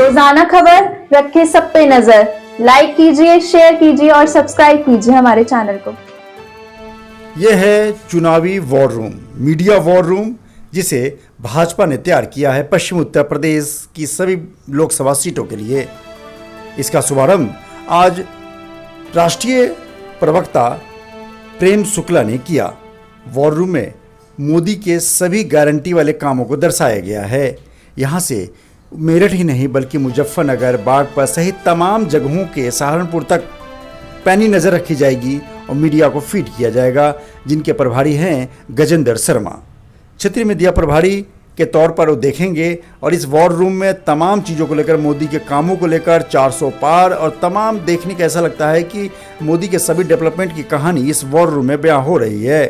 रोजाना खबर रखे सब पे नजर। लाइक कीजिए, शेयर कीजिए और सब्सक्राइब कीजिए हमारे चैनल को। यह है चुनावी war room, media war room, जिसे भाजपा ने तैयार किया है पश्चिम उत्तर प्रदेश की सभी लोकसभा सीटों के लिए। इसका शुभारंभ आज राष्ट्रीय प्रवक्ता प्रेम शुक्ला ने किया। वॉर रूम में मोदी के सभी गारंटी वाले कामों को दर्शाया गया है। यहाँ से मेरठ ही नहीं बल्कि मुजफ्फरनगर, बागपत सहित तमाम जगहों के सहारनपुर तक पैनी नज़र रखी जाएगी और मीडिया को फीड किया जाएगा, जिनके प्रभारी हैं गजेंद्र शर्मा। क्षेत्रीय मीडिया प्रभारी के तौर पर वो देखेंगे और इस वॉर रूम में तमाम चीज़ों को लेकर, मोदी के कामों को लेकर 400 पार और तमाम देखने का ऐसा लगता है कि मोदी के सभी डेवलपमेंट की कहानी इस वॉर रूम में बयां हो रही है।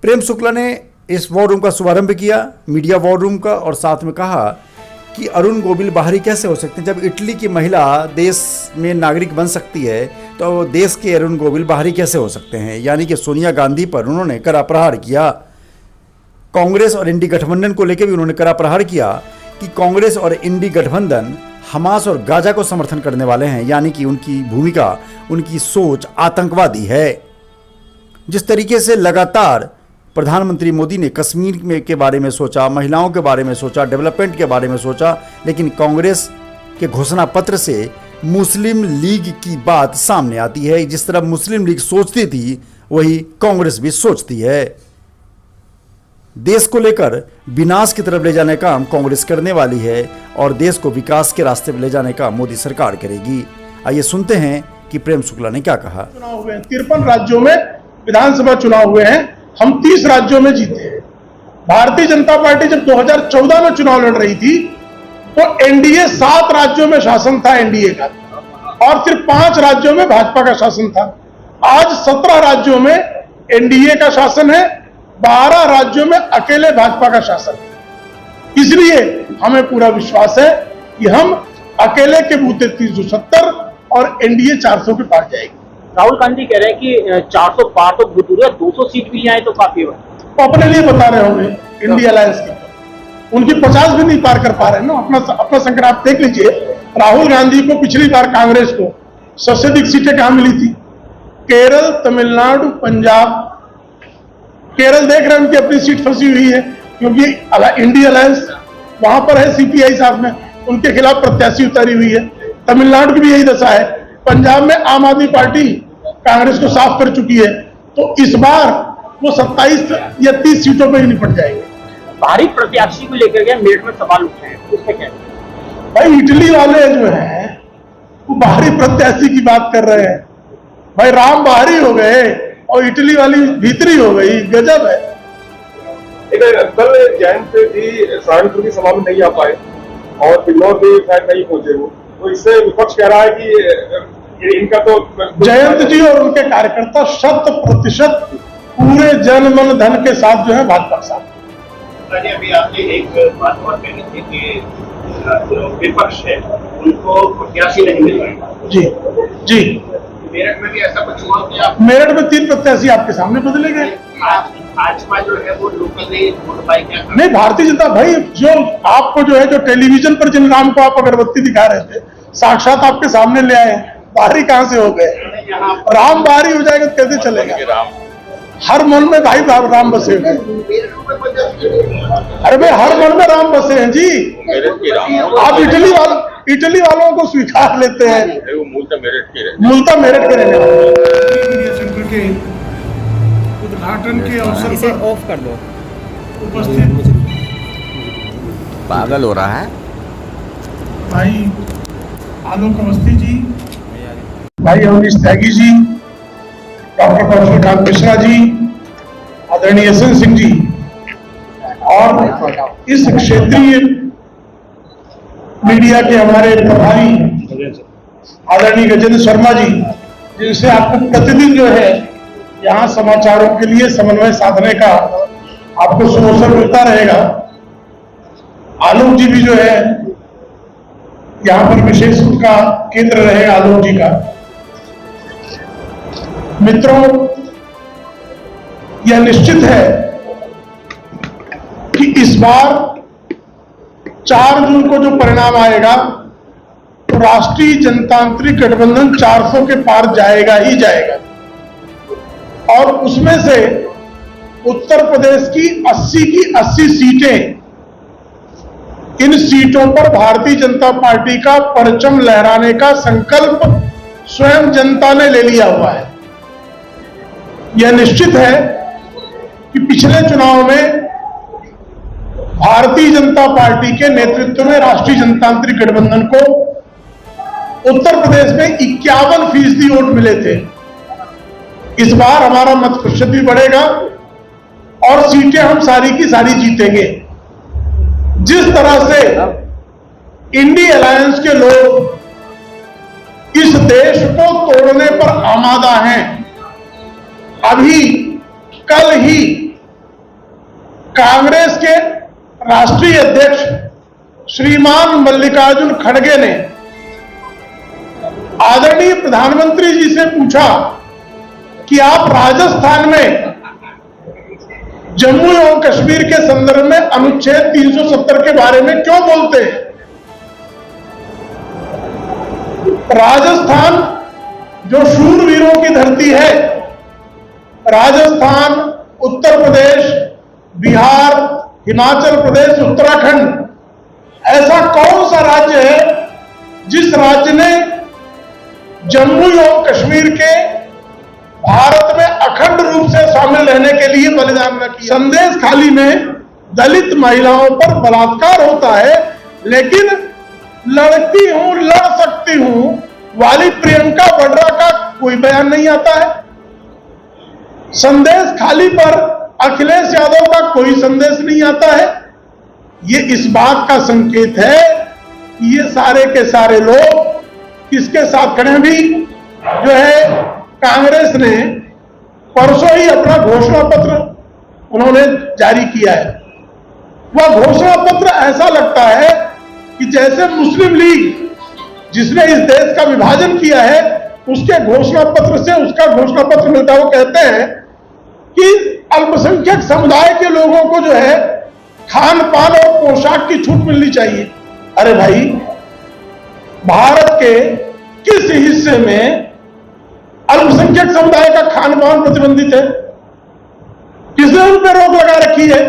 प्रेम शुक्ला ने इस वॉर रूम का शुभारंभ किया, मीडिया वॉर रूम का, और साथ में कहा कि अरुण गोविल बाहरी कैसे हो सकते हैं। जब इटली की महिला देश में नागरिक बन सकती है तो देश के अरुण गोविल बाहरी कैसे हो सकते हैं। यानी कि सोनिया गांधी पर उन्होंने कड़ा प्रहार किया। कांग्रेस और इंडी गठबंधन को लेकर भी उन्होंने कड़ा प्रहार किया कि कांग्रेस और इंडी गठबंधन हमास और गाजा को समर्थन करने वाले हैं, यानी कि उनकी भूमिका, उनकी सोच आतंकवादी है। जिस तरीके से लगातार प्रधानमंत्री मोदी ने कश्मीर में के बारे में सोचा, महिलाओं के बारे में सोचा, डेवलपमेंट के बारे में सोचा, लेकिन कांग्रेस के घोषणा पत्र से मुस्लिम लीग की बात सामने आती है। जिस तरह मुस्लिम लीग सोचती थी वही कांग्रेस भी सोचती है। देश को लेकर विनाश की तरफ ले जाने का काम कांग्रेस करने वाली है और देश को विकास के रास्ते पर ले जाने का मोदी सरकार करेगी। आइए सुनते हैं कि प्रेम शुक्ला ने क्या कहा। चुनाव हुए हैं, 53 राज्यों में विधानसभा चुनाव हुए हैं, हम 30 राज्यों में जीते हैं। भारतीय जनता पार्टी जब 2014 में चुनाव लड़ रही थी तो एनडीए 7 राज्यों में शासन था एनडीए का, और सिर्फ 5 राज्यों में भाजपा का शासन था। आज 17 राज्यों में एनडीए का शासन है, 12 राज्यों में अकेले भाजपा का शासन है। इसलिए हमें पूरा विश्वास है कि हम अकेले के बूते 370 और एनडीए 400 के पार जाएगी। राहुल गांधी कह रहे हैं कि 400 पार तो भूतपूर्व 200 सीट भी आए तो काफी है। वो अपने लिए बता रहे होंगे इंडिया अलायंस की, उनकी 50 भी नहीं पार कर पा रहे हैं ना। अपना संकट आप देख लीजिए। राहुल गांधी को पिछली बार कांग्रेस को सबसे अधिक सीटें कहां मिली थी? केरल, तमिलनाडु, पंजाब। केरल देख रहे हैं उनकी अपनी सीट फंसी हुई है क्योंकि इंडिया अलायंस वहां पर है, सीपीआई साहब में उनके खिलाफ प्रत्याशी उतारी हुई है। तमिलनाडु की भी यही दशा है। पंजाब में आम आदमी पार्टी कांग्रेस को साफ कर चुकी है, तो इस बार वो 27 या 30 सीटों पर ही निपट जाएंगे। भारी प्रत्याशी को लेकर के मेरठ में सवाल उठे हैं, उसमें क्या? भाई इटली वाले जो हैं वो बाहरी प्रत्याशी की बात कर रहे हैं। भाई राम बाहरी हो गए और इटली वाली भीतरी हो गई, गजब है। कल जयंत जी सहारनपुर की सभा में नहीं आ पाए और बिल्लौर भी शायद नहीं पहुंचे वो, तो इससे विपक्ष कह रहा है कि इनका तो जयंत जी और उनके कार्यकर्ता 100% पूरे जन मन धन के साथ जो है भाजपा के साथ। अभी आपने एक बात और कही थी कि जो विपक्ष है उनको प्रत्याशी नहीं मिल रहे। जी जी, मेरठ में भी ऐसा कुछ हुआ कि आप? मेरठ में 3 प्रत्याशी आपके सामने बदले गए। भाजपा जो है वो लोकल नहीं वोट पाई क्या? नहीं, भारतीय जनता भाई जो आपको जो है, जो टेलीविजन पर जिन राम को आप अगरबत्ती दिखा रहे थे, साक्षात आपके सामने ले आए। बाहरी कहां से हो गए? राम बाहरी हो जाएगा तो कैसे चलेगा? हर मन में भाई राम बसे हुए। अरे भाई हर मन में राम बसे हैं जी। आप इटली वालों को स्वीकार लेते हैं। मूलतः मेरठ के रहने वाले। मीडिया सेंटर के उद्घाटन के अवसर इसे ऑफ कर दो। उपस्थित पागल हो रहा है भाई आलोक अवस्थी जी, भाई अवनीश त्यागी जी, डॉक्टर कौशल मिश्रा जी, आदरणीय यशवंत सिंह जी, और इस क्षेत्रीय मीडिया के हमारे प्रभारी आदरणीय गजेंद्र शर्मा जी, जिनसे आपको प्रतिदिन जो है यहाँ समाचारों के लिए समन्वय साधने का आपको सुअवसर मिलता रहेगा। आलोक जी भी जो है यहाँ पर विशेष उनका केंद्र रहेगा, आलोक जी का। मित्रों, यह निश्चित है कि इस बार 4 जून को जो परिणाम आएगा तो राष्ट्रीय जनतांत्रिक गठबंधन 400 के पार जाएगा ही जाएगा, और उसमें से उत्तर प्रदेश की 80 सीटें, इन सीटों पर भारतीय जनता पार्टी का परचम लहराने का संकल्प स्वयं जनता ने ले लिया हुआ है। यह निश्चित है कि पिछले चुनाव में भारतीय जनता पार्टी के नेतृत्व में राष्ट्रीय जनतांत्रिक गठबंधन को उत्तर प्रदेश में 51% वोट मिले थे। इस बार हमारा मत प्रतिशत भी बढ़ेगा और सीटें हम सारी की सारी जीतेंगे। जिस तरह से इंडी अलायंस के लोग इस देश को तोड़ने पर आमादा हैं, अभी कल ही कांग्रेस के राष्ट्रीय अध्यक्ष श्रीमान मल्लिकार्जुन खड़गे ने आदरणीय प्रधानमंत्री जी से पूछा कि आप राजस्थान में जम्मू एवं कश्मीर के संदर्भ में अनुच्छेद 370 के बारे में क्यों बोलते हैं। राजस्थान जो शूरवीरों की धरती है, राजस्थान, उत्तर प्रदेश, बिहार, हिमाचल प्रदेश, उत्तराखंड, ऐसा कौन सा राज्य है जिस राज्य ने जम्मू एवं कश्मीर के भारत में अखंड रूप से शामिल रहने के लिए बलिदान न किया। संदेश खाली में दलित महिलाओं पर बलात्कार होता है, लेकिन लड़ती हूं, लड़ सकती हूं वाली प्रियंका वाड्रा का कोई बयान नहीं आता है। संदेश खाली पर अखिलेश यादव का कोई संदेश नहीं आता है। ये इस बात का संकेत है कि ये सारे के सारे लोग किसके साथ खड़े हैं। भी जो है कांग्रेस ने परसों ही अपना घोषणा पत्र उन्होंने जारी किया है। वह घोषणा पत्र ऐसा लगता है कि जैसे मुस्लिम लीग जिसने इस देश का विभाजन किया है उसके घोषणा पत्र से उसका घोषणा पत्र मिलता है। वो कहते हैं कि अल्पसंख्यक समुदाय के लोगों को जो है खान पान और पोशाक की छूट मिलनी चाहिए। अरे भाई, भारत के किस हिस्से में अल्पसंख्यक समुदाय का खान पान प्रतिबंधित है? किसने उन पर रोक लगा रखी है?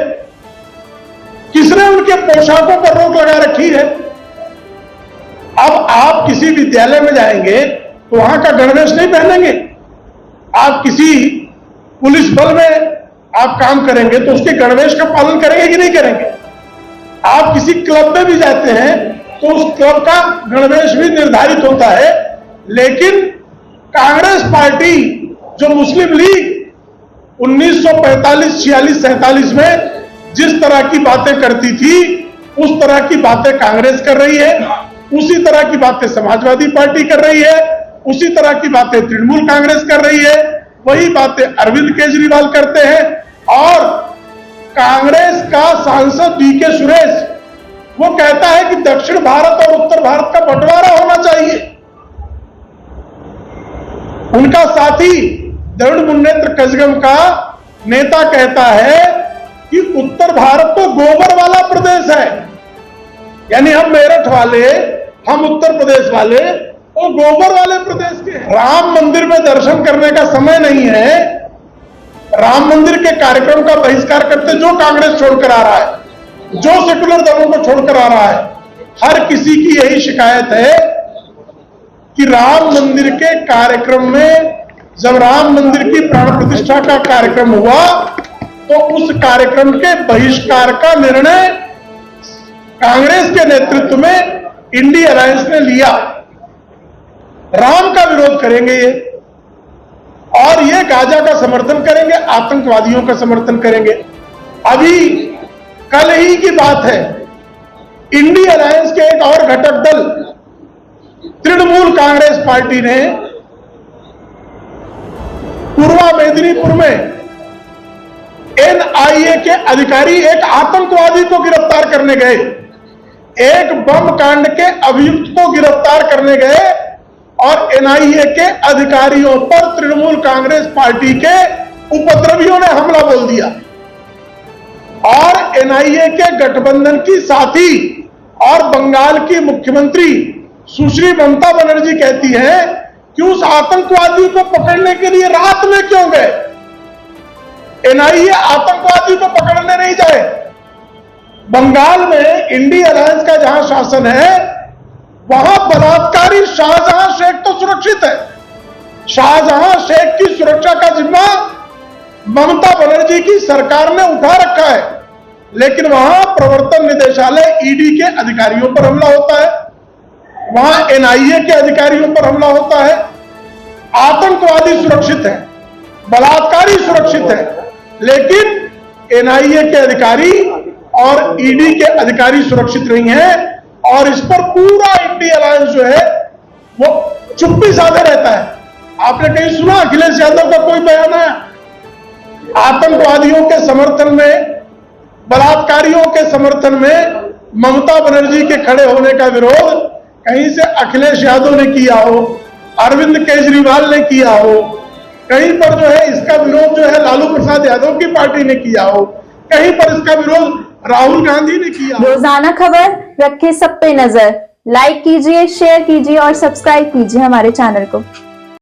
किसने उनके पोशाकों पर रोक लगा रखी है? अब आप किसी विद्यालय में जाएंगे तो वहां का गणवेश नहीं पहनेंगे। आप किसी पुलिस बल में आप काम करेंगे तो उसके गणवेश का पालन करेंगे कि नहीं करेंगे? आप किसी क्लब में भी जाते हैं तो उस क्लब का गणवेश भी निर्धारित होता है। लेकिन कांग्रेस पार्टी जो मुस्लिम लीग 1945, 46, 47 में जिस तरह की बातें करती थी उस तरह की बातें कांग्रेस कर रही है, उसी तरह की बातें समाजवादी पार्टी कर रही है, उसी तरह की बातें तृणमूल कांग्रेस कर रही है, वही बातें अरविंद केजरीवाल करते हैं। और कांग्रेस का सांसद डी.के. सुरेश वो कहता है कि दक्षिण भारत और उत्तर भारत का बंटवारा होना चाहिए। उनका साथी द्रविड़ मुन्नेत्र कजगम का नेता कहता है कि उत्तर भारत तो गोबर वाला प्रदेश है, यानी हम मेरठ वाले, हम उत्तर प्रदेश वाले वो गोबर वाले प्रदेश के हैं। राम मंदिर में दर्शन करने का समय नहीं है। राम मंदिर के कार्यक्रम का बहिष्कार करते जो कांग्रेस छोड़कर आ रहा है, जो सेकुलर दलों को छोड़कर आ रहा है, हर किसी की यही शिकायत है कि राम मंदिर के कार्यक्रम में जब राम मंदिर की प्राण प्रतिष्ठा का कार्यक्रम हुआ तो उस कार्यक्रम के बहिष्कार का निर्णय कांग्रेस के नेतृत्व में इंडी अलायंस ने लिया। राम का विरोध करेंगे ये, और ये गाजा का समर्थन करेंगे, आतंकवादियों का समर्थन करेंगे। अभी कल ही की बात है, इंडी अलायंस के एक और घटक दल तृणमूल कांग्रेस पार्टी ने पूर्वा मेदिनीपुर में एनआईए के अधिकारी एक आतंकवादी को गिरफ्तार करने गए, एक बम कांड के अभियुक्त को गिरफ्तार करने गए और एनआईए के अधिकारियों पर तृणमूल कांग्रेस पार्टी के उपद्रवियों ने हमला बोल दिया। और एनआईए के गठबंधन की साथी और बंगाल की मुख्यमंत्री सुश्री ममता बनर्जी कहती है कि उस आतंकवादी को पकड़ने के लिए रात में क्यों गए? एनआईए आतंकवादी को पकड़ने नहीं जाए। बंगाल में इंडी अलायंस का जहां शासन है वहां बलात्कारी शाहजहां शेख तो सुरक्षित है। शाहजहां शेख की सुरक्षा का जिम्मा ममता बनर्जी की सरकार ने उठा रखा है, लेकिन वहां प्रवर्तन निदेशालय ईडी के अधिकारियों पर हमला होता है, वहां एनआईए के अधिकारियों पर हमला होता है। आतंकवादी सुरक्षित है, बलात्कारी सुरक्षित है, लेकिन एनआईए के अधिकारी और ईडी के अधिकारी सुरक्षित नहीं है। और इस पर पूरा इंडी अलायंस जो है वो चुप्पी साधे रहता है। आपने कहीं सुना अखिलेश यादव का कोई बयान है? आतंकवादियों के समर्थन में, बलात्कारियों के समर्थन में ममता बनर्जी के खड़े होने का विरोध कहीं से अखिलेश यादव ने किया हो, अरविंद केजरीवाल ने किया हो, कहीं पर जो है इसका विरोध जो है लालू प्रसाद यादव की पार्टी ने किया हो, कहीं पर इसका विरोध राहुल गांधी ने किया। रोजाना खबर रखे सब पे नजर। लाइक कीजिए, शेयर कीजिए और सब्सक्राइब कीजिए हमारे चैनल को।